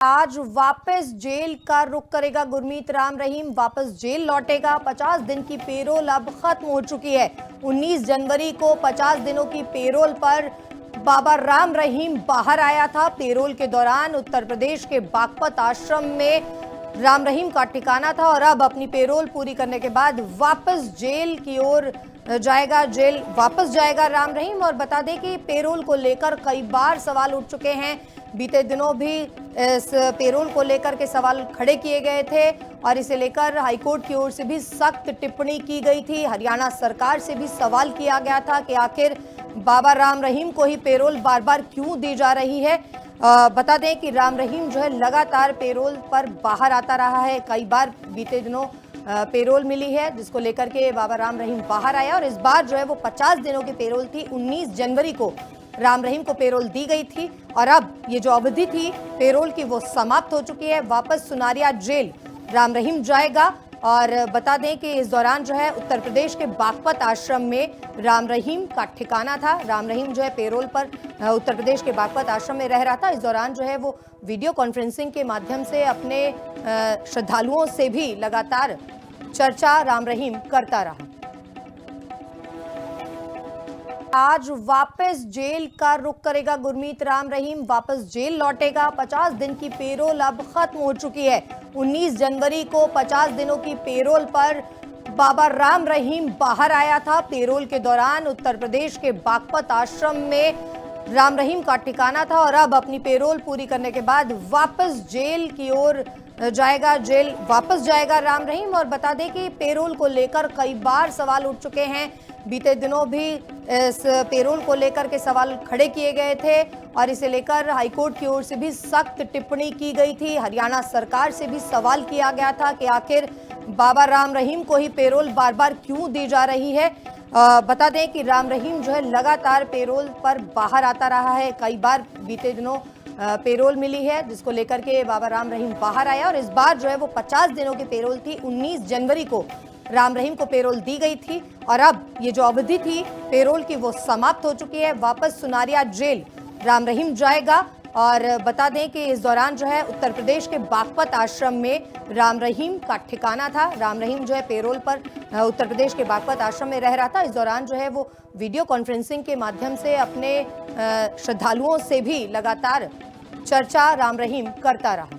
आज वापस जेल का रुख करेगा गुरमीत राम रहीम। वापस जेल लौटेगा। 50 दिन की पेरोल अब खत्म हो चुकी है। 19 जनवरी को 50 दिनों की पेरोल पर बाबा राम रहीम बाहर आया था। पेरोल के दौरान उत्तर प्रदेश के बागपत आश्रम में राम रहीम का ठिकाना था और अब अपनी पेरोल पूरी करने के बाद वापस जेल की ओर जेल वापस जाएगा राम रहीम। और बता दें कि पेरोल को लेकर कई बार सवाल उठ चुके हैं। बीते दिनों भी इस पेरोल को लेकर के सवाल खड़े किए गए थे और इसे लेकर हाईकोर्ट की ओर से भी सख्त टिप्पणी की गई थी। हरियाणा सरकार से भी सवाल किया गया था कि आखिर बाबा राम रहीम को ही पेरोल बार बार क्यों दी जा रही है। बता दें कि राम रहीम जो है लगातार पेरोल पर बाहर आता रहा है। कई बार बीते दिनों पेरोल मिली है जिसको लेकर के बाबा राम रहीम बाहर आया और इस बार जो है वो 50 दिनों की पेरोल थी। 19 जनवरी को राम रहीम को पेरोल दी गई थी और अब ये जो अवधि थी पेरोल की वो समाप्त हो चुकी है। वापस सुनारिया जेल राम रहीम जाएगा और बता दें कि इस दौरान जो है उत्तर प्रदेश के बागपत आश्रम में राम रहीम का ठिकाना था। राम रहीम जो है पेरोल पर उत्तर प्रदेश के बागपत आश्रम में रह रहा था। इस दौरान जो है वो वीडियो कॉन्फ्रेंसिंग के माध्यम से अपने श्रद्धालुओं से भी लगातार चर्चा राम रहीम करता रहा। आज वापस जेल का रुख करेगा गुरमीत राम रहीम। वापस जेल लौटेगा। 50 दिन की पेरोल अब खत्म हो चुकी है। 19 जनवरी को 50 दिनों की पेरोल पर बाबा राम रहीम बाहर आया था। पेरोल के दौरान उत्तर प्रदेश के बागपत आश्रम में राम रहीम का ठिकाना था और अब अपनी पेरोल पूरी करने के बाद वापस जेल की ओर जेल वापस जाएगा राम रहीम। और बता दें कि पेरोल को लेकर कई बार सवाल उठ चुके हैं। बीते दिनों भी इस पेरोल को लेकर के सवाल खड़े किए गए थे और इसे लेकर हाईकोर्ट की ओर से भी सख्त टिप्पणी की गई थी। हरियाणा सरकार से भी सवाल किया गया था कि आखिर बाबा राम रहीम को ही पेरोल बार बार क्यों दी जा रही है। बता दें कि राम रहीम जो है लगातार पेरोल पर बाहर आता रहा है। कई बार बीते दिनों पेरोल मिली है जिसको लेकर के बाबा राम रहीम बाहर आया और इस बार जो है वो 50 दिनों की पेरोल थी। 19 जनवरी को राम रहीम को पेरोल दी गई थी और अब ये जो अवधि थी पेरोल की वो समाप्त हो चुकी है। वापस सुनारिया जेल राम रहीम जाएगा और बता दें कि इस दौरान जो है उत्तर प्रदेश के बागपत आश्रम में राम रहीम का ठिकाना था। राम रहीम जो है पेरोल पर उत्तर प्रदेश के बागपत आश्रम में रह रहा था। इस दौरान जो है वो वीडियो कॉन्फ्रेंसिंग के माध्यम से अपने श्रद्धालुओं से भी लगातार चर्चा राम रहीम करता रहा।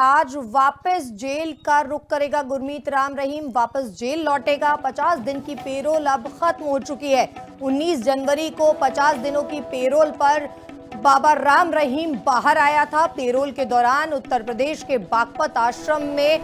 आज वापस जेल का रुख करेगा गुरमीत राम रहीम। वापस जेल लौटेगा। 50 दिन की पेरोल अब खत्म हो चुकी है। 19 जनवरी को 50 दिनों की पेरोल पर बाबा राम रहीम बाहर आया था। पेरोल के दौरान उत्तर प्रदेश के बागपत आश्रम में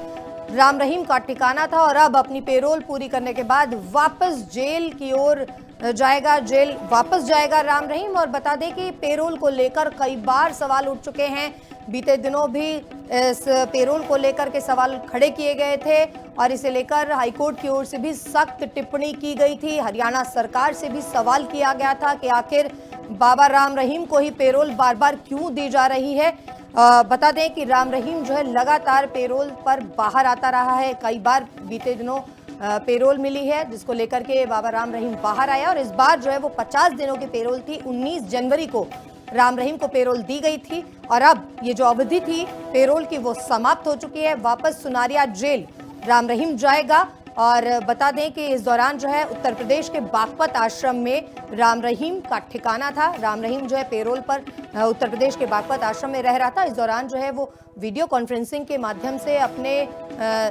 राम रहीम का ठिकाना था और अब अपनी पेरोल पूरी करने के बाद वापस जेल की ओर जेल वापस जाएगा राम रहीम। और बता दें कि पेरोल को लेकर कई बार सवाल उठ चुके हैं। बीते दिनों भी इस पेरोल को लेकर के सवाल खड़े किए गए थे और इसे लेकर हाईकोर्ट की ओर से भी सख्त टिप्पणी की गई थी। हरियाणा सरकार से भी सवाल किया गया था कि आखिर बाबा राम रहीम को ही पेरोल बार बार क्यों दी जा रही है। बता दें कि राम रहीम जो है लगातार पेरोल पर बाहर आता रहा है। कई बार बीते दिनों पेरोल मिली है जिसको लेकर के बाबा राम रहीम बाहर आया और इस बार जो है वो 50 दिनों की पेरोल थी। 19 जनवरी को राम रहीम को पेरोल दी गई थी और अब ये जो अवधि थी पेरोल की वो समाप्त हो चुकी है। वापस सुनारिया जेल राम रहीम जाएगा और बता दें कि इस दौरान जो है उत्तर प्रदेश के बागपत आश्रम में राम रहीम का ठिकाना था। राम रहीम जो है पेरोल पर उत्तर प्रदेश के बागपत आश्रम में रह रहा था। इस दौरान जो है वो वीडियो कॉन्फ्रेंसिंग के माध्यम से अपने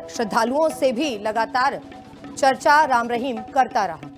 श्रद्धालुओं से भी लगातार चर्चा राम रहीम करता रहा।